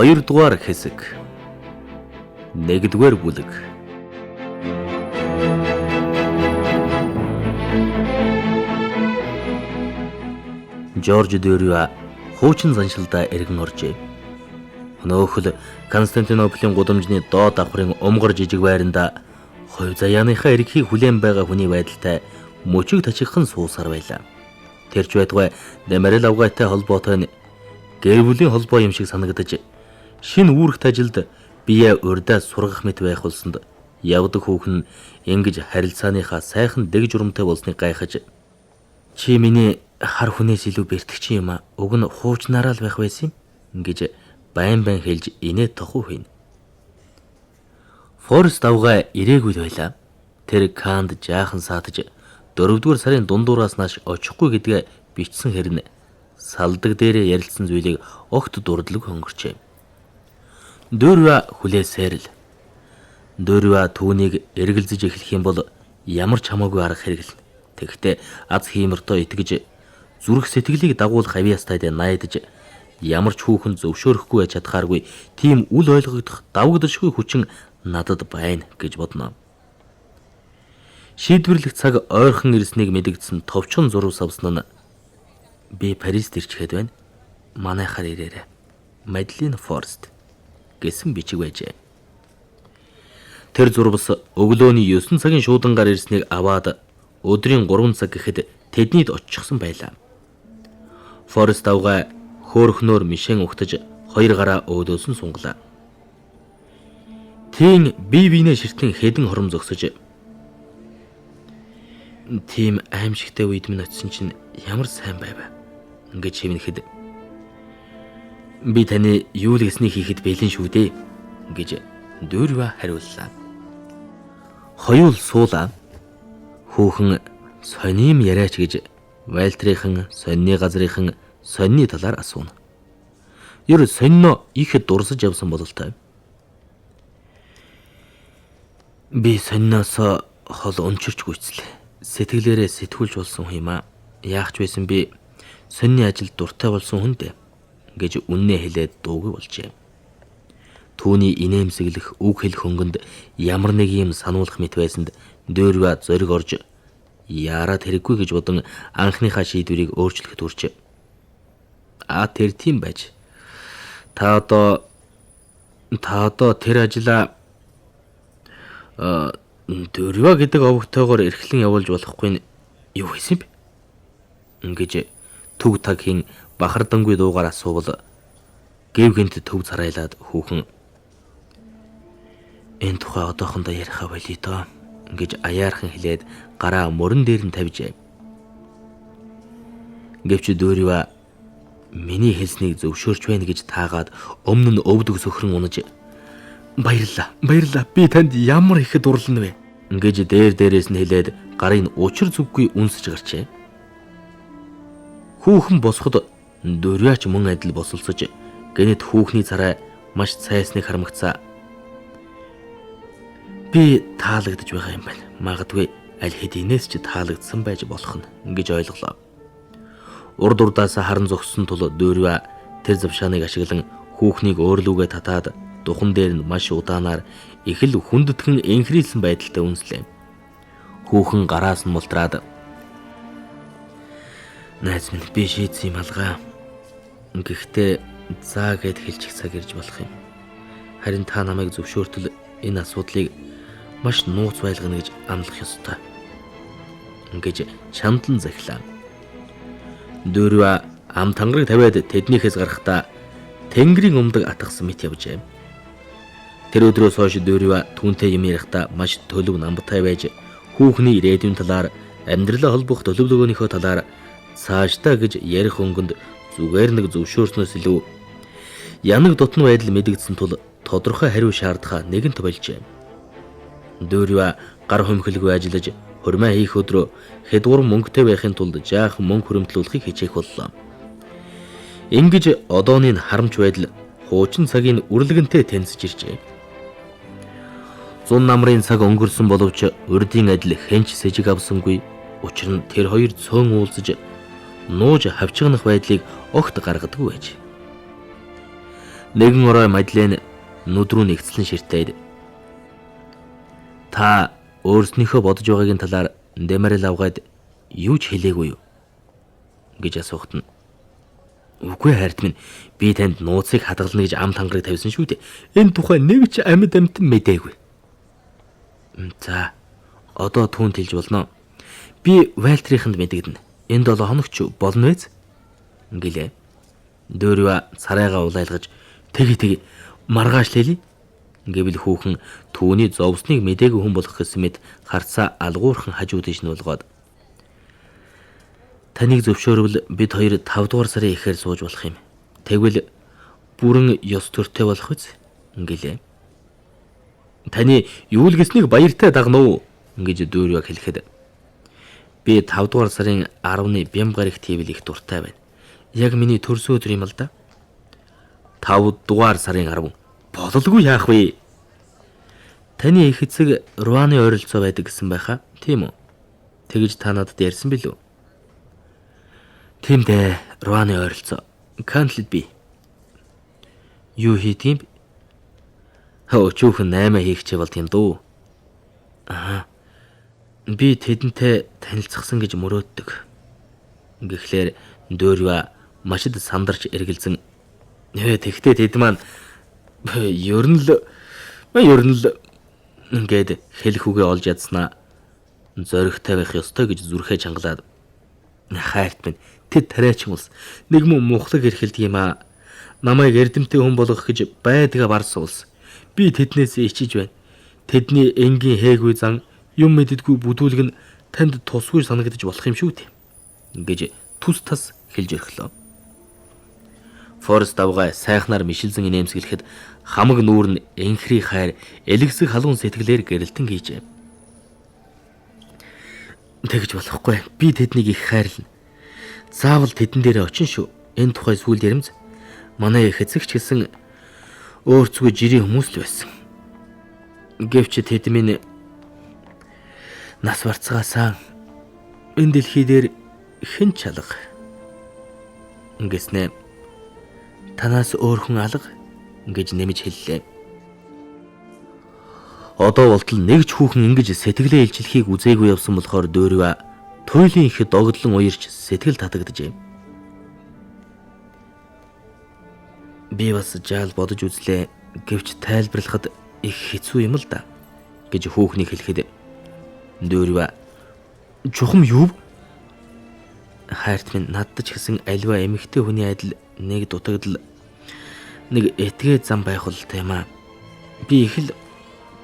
2 дугаар хэсэг. 1-р бүлэг. Жорж Дөрюа хуучин заншилдаа эргэн оржээ. Өнөөхөл Константиноплийн гудамжны доод давхрын умгар жижиг байранда хувь заяаныхаа эрхийг хүлээн байгаа хүний байдалтай мөчөг тачигхан суусаар байлаа. Тэрч байтугай Дэмэрэл авгайтай холбоотой гэр бүлийн холбоо юм шиг санагдаж шинэ үүрэгт ажилд бие урдаа сургах мэт байх болсонд явдаг хүүхэн ингэж харилцааныхаа сайхан дэг журамтай болсныг гайхаж чи миний хар хүнээс илүү бэртгч юм а уг нь хуучнараа л байх байсан юм гэж байн хэлж инээ тоху хийнэ. Форест авгай ирээгүй байлаа. Тэр Канд жаахан саатаж 4-р сарын дундуураас нааш очихгүй гэдгээ бичсэн хэрнэ салдаг дээрээ ярилцсан зүйлийг огт дурдлаг хөнгөрчээ. Дөрюа хүлээсээр л. Дөрюа түүнийг эргэлзэж эхлэх юм бол ямар ч хамаагүй арга хэрэглэнэ. Тэгэхдээ аз хиймэртөө итгэж зүрх сэтгэлийг дагуулах авьяастайд найдаж ямар ч хүүхэн зөвшөөрөхгүй байж чадхааргүй тийм үл ойлгогдох давагдшгүй хүчин надад байна гэж бодно. Шийдвэрлэх цаг ойрхон ирснийг мэдэгдсэн товчхон зураг савсан нь би Парист ирчихэд байна. Манайхаар ирээрэй. Мадлен Форест гэсэн бичиг байжээ. Тэр зурвас өглөөний 9 цагийн шуудангаар ирснийг аваад өдрийн 3 цаг гэхэд тэднийд очихсан байлаа. Форест авгай хөөрхнөөр мишэн угтаж 2 гараа өөдөөсөн сунглаа. Тийм бие биенээ ширтэн хэдэн хором зогсож тийм аимшигтай үед минь очисон чинь ямар сайн байв гэж хэмнэхэд би таны юу л гэснийг хийхэд бэлэн шүү дээ гэж Дөрюа хариуллаа. Хоёул суулаа. Хүүхэн соним яриач гэж Вальтрийнхан сонины газрынхан сонины талаар асууна. Ер сонино их дурсаж явсан бололтой. Би сониноос хол өнчирч гүйцлээ. Сэтгэлээрээ сэтгүүлж болсон юм а. Яахч байсан би сонины ажилд дуртай болсон хүн дээ гэж үннээ хэлээд дуугүй болжээ. Түүний инээмсэглэх үг хэлэх хөнгөнд ямар нэг юм сануулах мэт байсанд Дөрюа зориг орж яарад хэрэггүй гэж бодон анхныхаа шийдвэрийг өөрчлөхөд хүрчээ. Тэр тийм байж. Та одоо тэр ажила Дөрюа гэдэг овогтойгоор эрхлэн явуулж болохгүй нь юу хийсэн бэ? Ингэж төв тагхийн бахардангүй дуугаар асуувал гэвгэнт төв царайлаад хүүхэн энэ тухай одоохондоо яриха болъё доо гэж аяархан хэлээд гараа мөрөн дээр нь тавьжээ. Гэвч Дөрюа миний хэлснийг зөвшөөрч байна гэж таагаад өмнө нь өвдөг сөхрөн унаж баярлаа би танд ямар их дурлана вэ гэж дээрээс нь хэлээд гарыг учир зүггүй үнсэж гарчээ. Хүүхэн босоход Дөрюач мөн адил босолсож гэнэт хүүхний царай маш цайсныг харамгацаа. Би таалагдж байгаа юм байна. Магадгүй аль хэдийнээс ч таалагдсан байж болох нь гэж ойлголоо. Урд урдаас харан зогссон тул Дөрюа тэр завшааныг ашиглан хүүхнийг өөрлөгөө татаад духан дээр нь маш удаанаар их л хүндэтгэн энхрийлсэн байдалтай үнслээ. Хүүхэн гараас нь мултраад найз минь би шийдсэн юм алгаа. Гэхдээ заа гэд хэлчих цаг ирж болох юм. Харин та намайг зөвшөөртөл энэ асуудлыг маш нууц байлгана гэж амлах ёстой. Гэж чамдлан захилаа. Дөрюа ам тангараг тавиад тэднийхээс гарахдаа тэнгэрийн өмдөг атгсан мэт явжээ. Тэр өдрөөс хойш Дөрюа түүнтэй юм ярихдаа маш төлөв намбтай байж хүүхний ирээдүйн талаар амьдралаа холбох төлөвлөгөөнийхөө талаар цаашдаа гэж ярих өнгөнд зүгээр нэг зөвшөөрснөөс илүү янаг дотн байдал мэдэгдсэн тул тодорхой хариу шаардах нэгэнт болжээ. Дөрюа гар хөмхөлгүй ажиллаж хурмаа хийх өдрөө хэдгур мөнгөтэй байхын тулд жаахан мөнгө хөрөмтлүүлэхийг хичээх боллоо. Ингэж одооны харамч байдал хуучин цагийн үрлэгэнтэй тэнцэж иржээ. Зун намрын цаг өнгөрсөн боловч урдийн адил хэнч сэжиг авсангүй. Учир нь тэр хоёр цөөн уулзаж нууж хавчгнах байдлыг огт гаргадаг байж. Нэгэн орой Мадлен нүд рүү нэгцлэн ширтээд та өөрснийхөө бодож байгаагийн талаар Демарел авгаад юу ч хэлээгүй юу гэж асуухад нь үгүй хайрт минь би танд нууцыг хадгална гэж ам тангарыг тавьсан шүү дээ. Энэ тухай нэг ч амьд амтан мэдээгүй. За одоо түүнд хэлж болно. Би Вальтриханд мэдэгдэнэ. Энэ 7 хоногч болно вэ? Гэлээ. Дөөрва царайгаа улайлгаж тэг маргаашлээ. Гэвэл хүүхэн түүний зовсныг мэдээгүй хүн болох гэсэн мэт харцаа алгуурхан хажуу тийш нь болгоод таныг зөвшөөрвөл бид хоёр 5 дугаар сарын ихээр сууж болох юм. Тэгвэл бүрэн ёс төртэй болох үз гэлээ. Таны юу л гэснийг баяртай дагна уу гэж Дөөрва хэлэхэд би 5 дугаар сарын 10-ны Бямгар их твл их дуртай байна. Яг миний төрсөн өдөр юм л да. 5 дугаар сарын 10 бололгүй яах вэ? Таны их эцэг Руаны ойролцоо байдаг гэсэн байхаа, тийм үү? Тэгж та надад ярьсан билүү? Тийм дээ, Руаны ойролцоо. Кантлд би. Юу хийдгийм? Чүүхэн 8 хийх ч болт юм дөө. Би тэдэнтэй танилцсан гэж мөрөөддөг. Гэхдээ Дөөрва машид сандарч эргэлзэн тэгтээ тэд маань ер нь л ингээд хэлэх үгээ олж ядснаа зоригтой байх ёстой гэж зүрхээ чангалаад хайрт минь тэд тариачин улс нэг мухлаг эрхэлдэг юм аа. Намайг эрдэмтэй хүн болгох гэж байдгаа барсан улс. Би тэднээс ичиж байна. Тэдний энгийн хээгүй зан юм мэддэггүй бүдүүлэг нь танд тусгүй санагдаж болох юм шүү дээ гэж түс тас хэлж өрхлөө. Форест давгай сайхнаар мишилзэн инээмсэглэхэд хамаг нүүр нь энхри хайр элэгсэг халуун сэтгэлээр гэрэлтэн хийжээ. Тэгж болохгүй. Би тэднийг их хайрлана. Заавал тэдэн дээр очин шүү. Энэ тухай сүүл ярэмз манай их эцэгч гэсэн өөрцгөө жирийн хүмүүс л байсан. Гэвч тэд минь нас барцгаасаа энэ дэлхий дээр хэн чалга ингэснэ танаас өөр хүн алга гэж нэмж хэллээ. Одоо болтол нэг ч хүүхэн ингэж сэтгэлээ илчлэхийг үзээгүй явсан болохоор Дөөрва туйлын их догдлон уярч сэтгэл татагджээ. Би бас жаал бодож үзлээ. Гэвч тайлбарлахад их хэцүү юм л да гэж хүүхнийг хэлэхэд Дөөрва чухам юу? Хайрт минь надад ч гэсэн альва эмэгтэй хүний адил нэг дутагдал нэг этгээд зам байх бол тэмээ. Би их л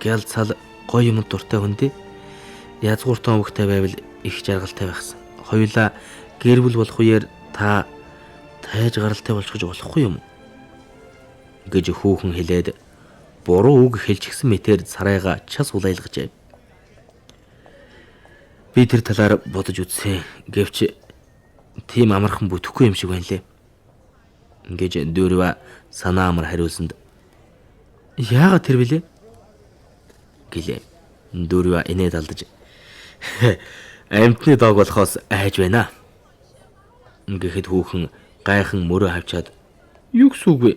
гял цал гоё юм дуртай хүн дээ. Язгууртан өвгтэй байвал их жаргалтай байхсан. Хоёулаа гэр бүл болох үеэр та тайж гаралтай болчихж болохгүй юм гэж хүүхэн хэлээд буруу үг хэлчихсэн мэтээр царайгаа час улайлгажээ. Би тэр талаар бодож үзсэн. Гэвч тийм амархан бүтэхгүй юм шиг байна лээ гэж Дөөрва санаа амар хариулсанд яагаад тэр вүлээ гэлээ. Дөөрва инээд алдаж амтны дог болохоос айж байна гэхэд хүүхэн гайхан мөрөө хавчаад юу гэсэн үг вэ?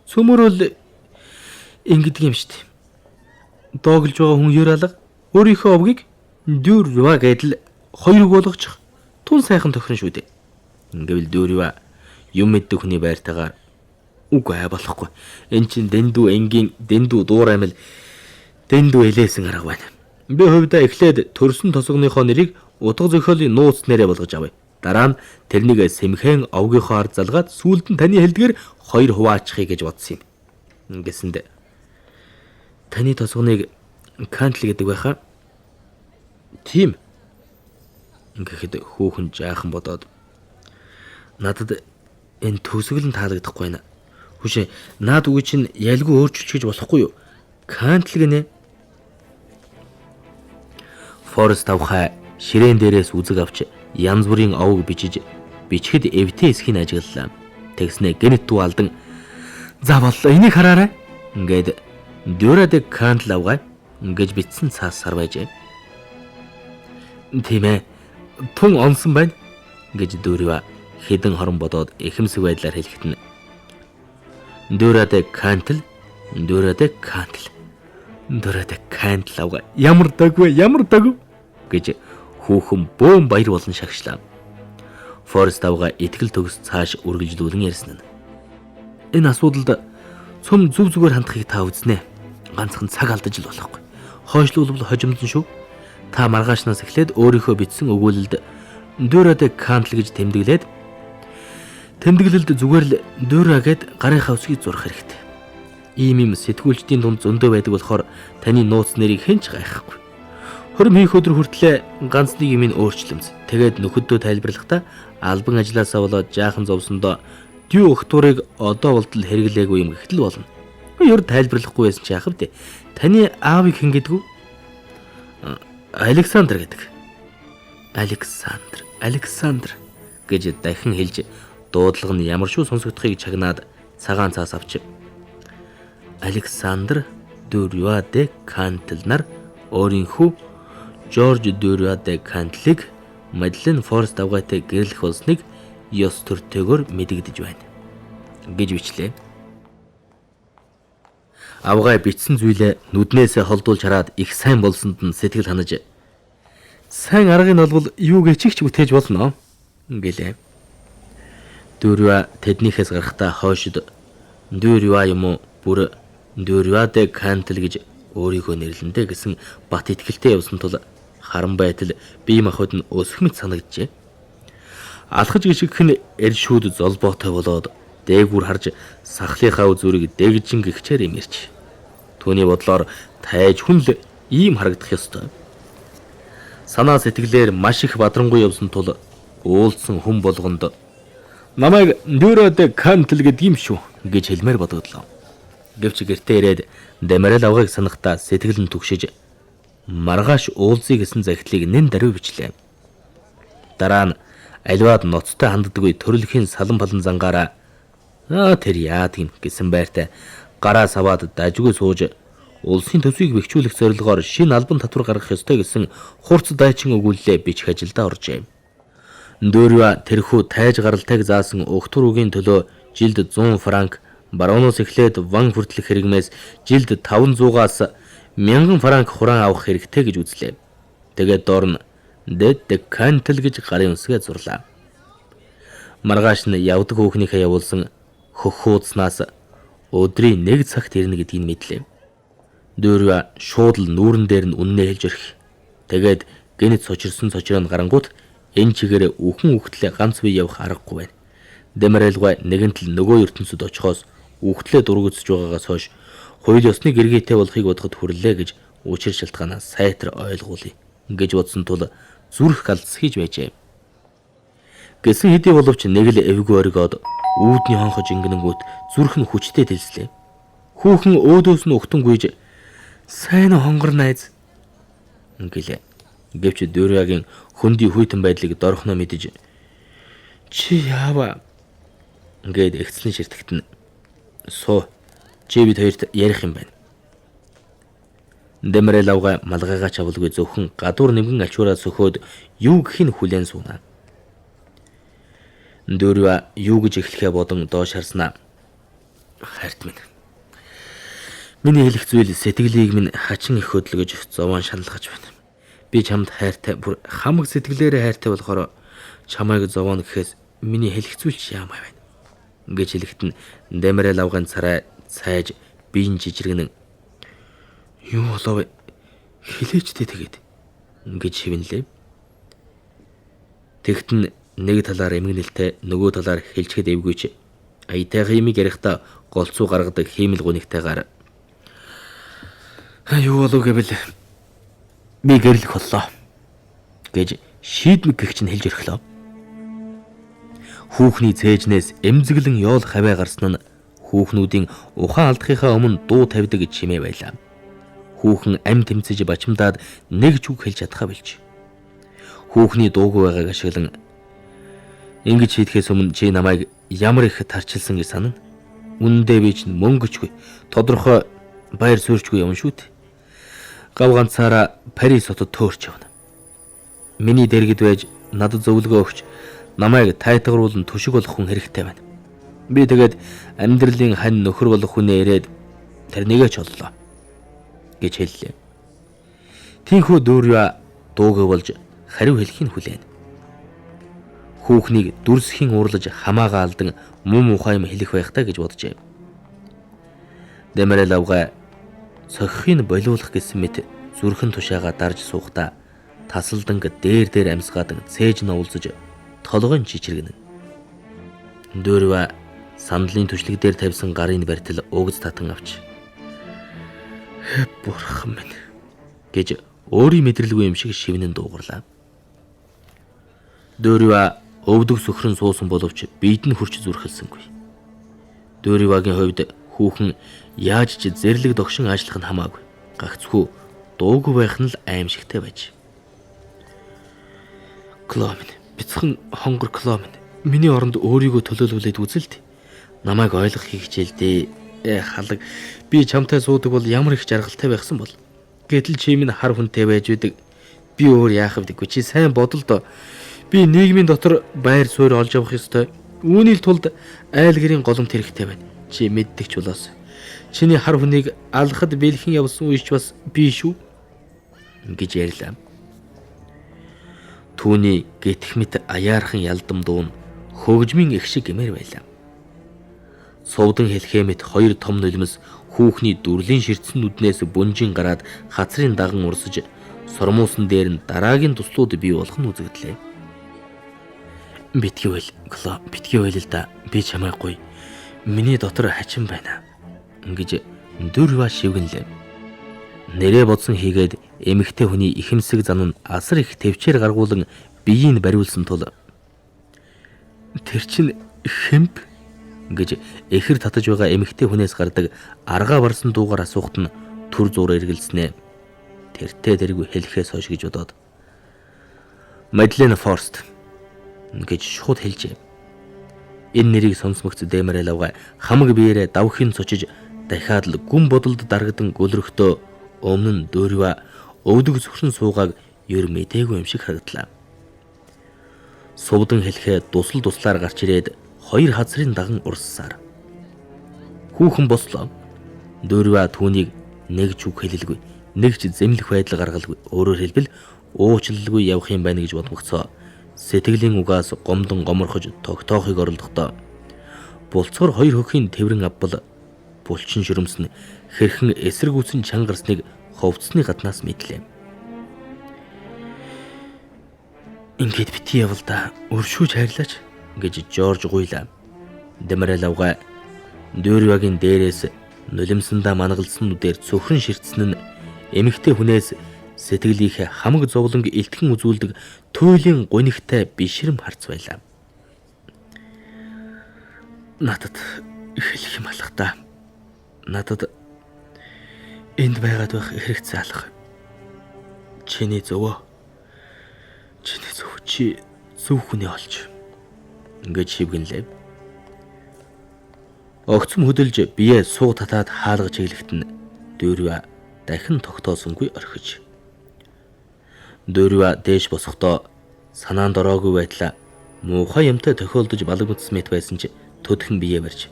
Цөмөрөл ингэдэг юм штт. Доглж байгаа хүн ер алга өөрийнхөө овгийг Дөөрва гэдэл хоёр үг болгочих тун сайхан тохирно шүү дээ. Гэвэл Дөөрва юм мэддэг хүний байртайгаар үгүй болохгүй. Эн чин дэндүү энгийн дэндүү дуураймал дэндүү элээсэн арга байна. Би хувьдаа эхлээд төрсөн тосгоныхоо нэрийг утга зохиолын нууц нэрээ болгож авъя. Дараа нь тэрнийг сэмхэн овгийнхоо ард залгаад сүүлд нь таны хэлдгэр хоёр хуваачихъя гэж бодсон юм. Гэсэнд таны тосгоныг Кантл гэдэг байхаа. Тийм. Гэхэд хүүхэн жаахан бодоод надад энэ төсөглөн таалагдахгүй байна. Хүшээ наад үгүй чинь ялгүй өөрчилчихэж болохгүй юу? Кантл гинэ. Форест тавхай ширээн дээрээс үзэг авч янз бүрийн овог бичгэд эвтэй эсхийг ажиглалаа. Тэгснэ гэнэт дүү алдан за боллоо энийг хараарай ингээд Дөөрвад Кантл авгай гэж бичсэн цаас сарвайжээ. Тийм ээ тун онсон байна гэж Дөөрва хэдэн хорон бодоод эхэмсэг байдлаар хэлэхэд нь Дөрөдэ кантл, дөрөдэ кантл. Дөрөдэ кантл авга ямар дагв гэж хүүхэн бөөн баяр болон шагшлаа. Форест авга итгэл төгс цааш үргэлжлүүлэн ярьсан нь. Энэ асуудалд цөм зүг зүгээр хандахыг та үзнэ. Ганцхан цаг алдаж л болохгүй. Хойшлуулбал хожимдсон шүү. Та маргаашнаас эхлээд өөрийнхөө бичсэн өгүүлэлд дөрөдэ кантл гэж тэмдэглээд зүгээр л дөрөө гэд гарынхаа үсгийг зурх хэрэгтэй. Ийм сэтгүүлчдийн дунд зөндөө байдаг болохоор таны нууц нэрийг хэн ч гайхахгүй. 20 минут өдөр хүртлээр ганц нэг юм өөрчлөмж. Тэгээд нөхөдөө тайлбарлахдаа албан ажилласаа болоод жаахан зовсондоо дүү охтуурыг одоо болтол хэрэглээгүй юм гэхтэл болно. Өөр тайлбарлахгүй байсан чи яах вэ? Таны аавыг хэн гэдэг вэ? Александр гэдэг. Александр гэж дахин хэлж дуудлага нь ямар шүү сонсогдохыг чагнаад цагаан цаас авч Александр Дөрюадэ Кантл нар өөрийнхөө Жорж Дөрюадэ Кантлыг Мадлен Форест авгаатай гэрлэх болсныг ёс төртэйгээр мэдэгдэж байна гэж бичлээ. Авгай бичсэн зүйлээ нүднээсээ холдуулж хараад их сайн болсонд нь сэтгэл ханаж сайн аргыг нь болвол юу гэчих ч үтээж болно гэлээ. Дөрюа тэднийхээс гарахдаа хойшид Дөрюа юм уу бүр Дөрюадэ Кантл гэж өөрийгөө нэрлэндэ гэсэн бат итгэлтэй явсан тул харан байтал бие махбод нь өсөх мэт санагджээ. Алхаж гიშгэх нь эр шүүд золбоотой болоод дээгүүр харж сахлынхаа үзүүрийг дэгжин гихчээр имэрч. Түүний бодлоор тайж хүн л ийм харагдах ёстой. Санаа сэтгэлээр маш их бадрангуй явсан тул уулзсан хүн болгонд намайг Дөрөдэ Кантл гэдэг юм шүү гэж хэлмээр бодогдлоо. Гэвч гэртээ ирээд Дэмэрэл авгайг санахтаа сэтгэл нь түгшиж маргааш уулзъя гэсэн захидлыг нэн даруй бичлээ. Дараа нь аливаад ноцтой ханддаггүй төрөлхийн салан балан зангаараа тэр яад юм гэсэн байртай гараа саваад дажгүй сууж улсын төсвийг бэхжүүлэх зорилгоор шинэ албан татвар гаргах ёстой гэсэн хурц дайчин өгүүлэлээ бичих ажилдаа оржээ. Дөрюа тэрхүү тайж гаралтайг заасан өгтөр үгийн төлөө жилд 100 франк, барууноос эхлээд ван хүртэлх хэрэгмээс жилд 500-аас 1000 франк хураан авах хэрэгтэй гэж үзлээ. Тэгээд доор нь Дэд Кантл гэж гарын үсгээ зурлаа. Маргааш нь явдаг хүүхнийхээ явуулсан хөхөөцнаас өдрийн 1 цагт ирнэ гэдгийг мэдлээ. Дөрюа шууд л нүүрэн дээр нь үннээ хэлж өрх. Тэгээд гэнэт сочирсон сочроо гарангуут энэ чигээр үхэн үхтлээ ганц бие явах аргагүй байна. Дэмэрэлгүй нэгэнт л нөгөө ертөнцид очихоос үхтлээ дургуцж байгаагаас хойш хууль ёсны гэргээтэй болохыг бодоход хүрлээ гэж учир шалтгаанаа сайтар ойлгуулъя гэж бодсон тул зүрх галзс хийж байжээ. Гэсэн хэдий боловч нэг л эвгүй оргиод үүдний хонхож ингэнгүүт зүрх нь хүчтэй дэлслээ. Хүүхэн өөдөөс нь өгтөн гүйж сайн хонгор найз гэлээ. Гэвч Дөрюагийн хөндөй хүйтэн байдлыг дорхноо мэдэж чи яава гээд эгцлэн ширтэгтэн суу чи бид хоёрт ярих юм байна. Дэмэрэл авга малгайгаа чавлгүй зөвхөн гадуур нэмгэн ачуураа сөхөөд юу гэхин хүлээн суунаа. Дөрюа юу гэж эхлэхээ бодон доош харснаа. Хайрт минь. Миний хэлэх зүйл сэтгэлийг минь хачин их хөдөлгөж зовоон шаналгаж байна. Би чамд хайртай бүр хамаг сэтгэлээрээ хайртай болохоор чамайг зовооно гэхээс миний хэлэх зүйл ч яамай байна гэж хэлэхэд нь Дэмэрэл авгын царай цайж биеийн жижигнэн юу болов хэлээчтэй тэгээд гэж хэвнэлээ. Тэгт нь нэг талаар эмгэнэлтэй нөгөө талаар хэлчихэд эвгүйч аятайхан юмыг ярихдаа голцоо гаргадаг хиймэл гунигтайгаар юу болов гэвэл би гэрлэх боллоо гэж шийдмэг гихч нь хэлж өрхлөө. Хүүхний цээжнээс эмзэглэн ёол хаваа гарсан нь хүүхнүүдийн ухаан алдахынхаа өмнө дуу тавьдаг чимээ байлаа. Хүүхэн ам тэмцэж бачимдаад нэг ч үг хэлж чадхаа билж. Хүүхний дуугүй байгааг ашиглан ингэж хийдгээс өмнө чи намайг ямар их тарчилсан гэж санана. Үнэндээ би чинь мөнгөчгүй тодорхой баяр суурьчгүй юм шүү дээ. Гав ганцаараа Парис хотод төөрч явна. Миний дэргэд байж надад зөвлөгөө өгч намайг тайтгаруулан түшиг болох хүн хэрэгтэй байна. Би тэгээд амьдралын хань нөхөр болох хүнээ ирээд тэрнийгээ ч оллоо гэж хэллээ. Тинхүү Дөрвя дуугүй болж хариу хэлхийг хүлээн. Хүүхнийг дүрсхийн уурлаж хамаагаа алдан муу мухай юм хэлэх байхтаа гэж боджээ. Дэмэрэл авгаа сохихыг болиулах гэсэн мэт зүрхэн тушаага дарж суухдаа тасалданг дээр амсгаадан цээж новлзож толгойн чичиргэнэ. Дөрвя сандлын түшлэг дээр тавьсан гарын бартал угз татан авч бурхан минь гэж өөрийн мэдрэлгүй юм шиг шивнэн дуугарлаа. Дөрвя өвдөг сөхрөн суусан боловч биед нь хурч зүрхэлсэнгүй. Дөрвягийн хувьд хүүхэн яаж ч зэрлэг догшин ажиллах нь хамаагүй. Гагцхүү дуугүй байх нь л аимшигтай байж. Кломин, бяцхан хонгор Кломин. Миний оронд өөрийгөө төлөөлүүлээд үзэлт. Намайг ойлгохыг хичээлдээ. Халаг, би чамтай суудаг бол ямар их жаргалтай байсан бол. Гэтэл чи минь хар хүнтэй байж байдаг. Би өөр яах вдэггүй. Чи сайн бодол доо. Би нийгмийн дотор байр суурь олж авах ёстой. Үүний тулд айл гэрийн голомт хэрэгтэй байна. Чи мэддэг ч болоос. Чиний хар хүнийг алхад бэлхэн явсан үеч бас би шүү гэж ярьлаа. Түүний гитх мэт аяархан ялдам дуу нь хөгжмийн их шиг гэмээр байлаа. Сувдан хэлхээ мэт хоёр том нулимс хүүхний дүрлийн ширтсэн нүднээс бөнжин гараад хацрын даган урсаж сормуусан дээр нь дараагийн туслууд бий болох нь үзэгдлээ. Битгий байл л да. Би чамайг гоё. Миний дотор хачин байна гэж Дөрвя шивгэнлээ. Нэрээ бодсон хийгээд эмэгтэй хүний ихэмсэг зан нь асар их төвчээр гаргуулan биеийг бариулсан тул тэр чинь хэмп гэж эхэр татаж байгаа эмэгтэй хүнээс гардаг аргаа барсан дуугаар асуухт нь төр зуур эргэлзнэ. Тэртээ дэргүй хэлэхээс хойш гэж бодоод Мадлен Форст гэж шууд хэлжээ. Энэ нэрийг сонсмогц Дэмэрэл авгаа хамаг биеэрээ давхин цочиж дахиад л гүн бодолд даргадан гөлрөхдөө өмнө нь Дөрвя өвдөг зөвхөн суугааг ер мэдээгүй юм шиг харагдлаа. Сувдан хэлэхээ туслаар гарч ирээд хоёр хазрын даган урссаар. Хүүхэн бослоо. Дөрвя түүнийг нэг ч үг хэлэлгүй, нэг ч зэмлэх байдал гаргалгүй. Өөрөөр хэлбэл уучлалгүй явах юм байна гэж бодмогцоо. Сэтгэлийн угаас гомдон гоморхож тогтоохыг оролдохдоо булцгор хоёр хөхийн тэврэн авбал булчин шүрэмс нь хэрхэн эсрэгүүцэн чангарсныг ховцсны гаднаас мэдлээ. Ингээд бити явал да өршүүж хайрлаач гэж Жорж гуйлаа. Дэмэрэл авгаа Дөрвягийн дээрээс нулимсандаа мангалсан нүдээр цөхрөн ширтсэн нь эмэгтэй хүнээс сэтгэлийнхээ хамаг зовлонг илтгэн үзүүлдэг туйлын гунигтай бишрэм харц байлаа. Надад хэлэх юм алах та. Надад энд байгаад байх хэрэгцээ алах. Чиний зөв чи зөв хүнээ олж гэж шивгэнлээ. Огцом хөдөлж бие суу татаад хаалгаж иглэхтэн Дөрвя дахин тогтоосонгүй орхиж. Дөрвя дээш босохдоо санаанд ороогүй байдлаа муухай юмтай тохиолдож балагмдсан мэт байсан ч төдхөн бие барьж.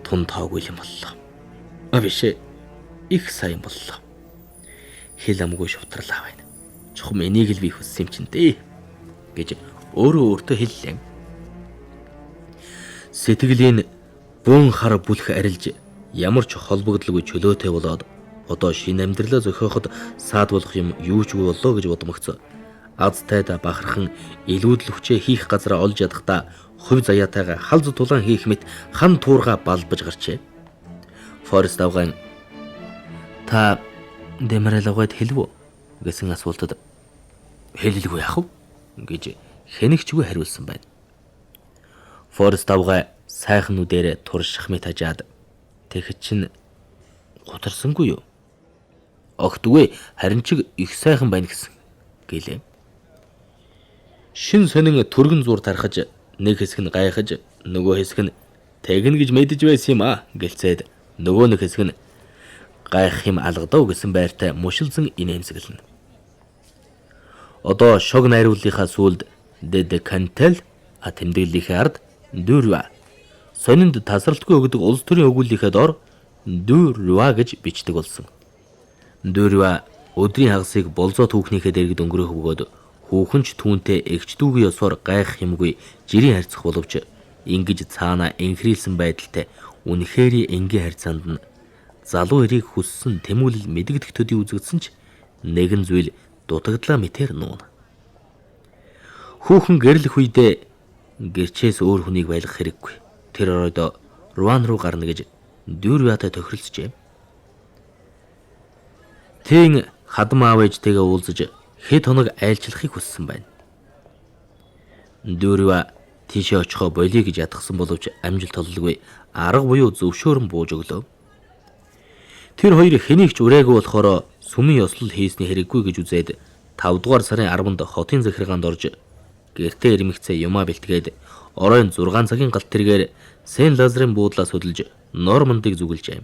Тун тоогүй юм боллоо. Биш их сайн боллоо. Хэл амгүй шутралаа байна. Чухам энийг л би хүссэн юм чин дээ гэж өөртөө хэллээ. Сэтгэлийн бүүн хар бүлх арилж ямар ч холбогдлоггүй чөлөөтэй болоод одоо шинэ амьдралаа зохиоход саад болох юм юу ч үгүй боллоо гэж бодмогцоо. Аз тайда бахархан илүүдл хүчээ хийх газараа олж ядахта хувь заяатайгаа халз тулаан хийх мэт хан туурга балбаж гарчээ. Форест авгаан та Дэмэрэл авгаад хэлв үү гэсэн асуултад хэлэлгүй яах вэ гэж хэнэгчгүй хариулсан байна. Форест авгаа сайхан нүдэрэ турших мэт хажаад тэгэхэд чинь гутарсангүй юу? Огтгүй харин ч их сайхан байна гэсэн гэлээ. Шин сонин түргэн зур тархаж нэг хэсэг нь гайхаж нөгөө хэсэг нь тэгнэ гэж мэдэж байсан юм гэлцээд нөгөө нэг хэсэг нь гайх юм алгадав гэсэн байртай мушилсан инээмсэглэнэ. Одоо шог найрууллынхаа сүлд дэд кантел тэмдэглэлийнхээ ард Дүүрва. Сонинд тасралтгүй өгдөг улс төрийн өгүүллийнхээ доор дүүрва гэж бичдэг болсон. Дүүрва өдрийн хагасыг болзоо түүхнийхээ дэргэд өнгөрөөх бөгөөд хүүхэн ч түүнтэй эгч дүүгийн ёсоор гайх юмгүй жирийн харьцах боловч ингэж цаана энхрийлсэн байдалтай үнэхээр энгийн харьцаанд нь залуу эрийг хүссэн тэмүүлэл мэдгдэх төдий үзэгдсэн ч нэгэн зүйл дутагдлаа мэтэр нуuna. Хүүхэн гэрлэх үедээ гэрчээс өөр хүнийг байлгах хэрэггүй. Тэр оройдоо Руан руу гарна гэж Дүүрватай тохиролцжээ. Тэн хадам аав ээжтэйгээ уулзаж хэд хоног айлчлахыг хүссэн байна. Дүүрва тийшээ очихоо болиё гэж ятгсан боловч амжилт ололгүй арга буюу зөвшөөрөн бууж өглөө. Тэр хоёр хэнийг ч урайгүй болохоор сүмийн ёслол хийсний хэрэггүй гэж үзээд 5 дугаар сарын 10-нд хотын захиргаанд орж гэртээ ирмэгцээ юмаа бэлтгээд оройн 6 цагийн галт тэргээр Сен Лазарын буудлаа судалж Нормандыг зүгэлжээ.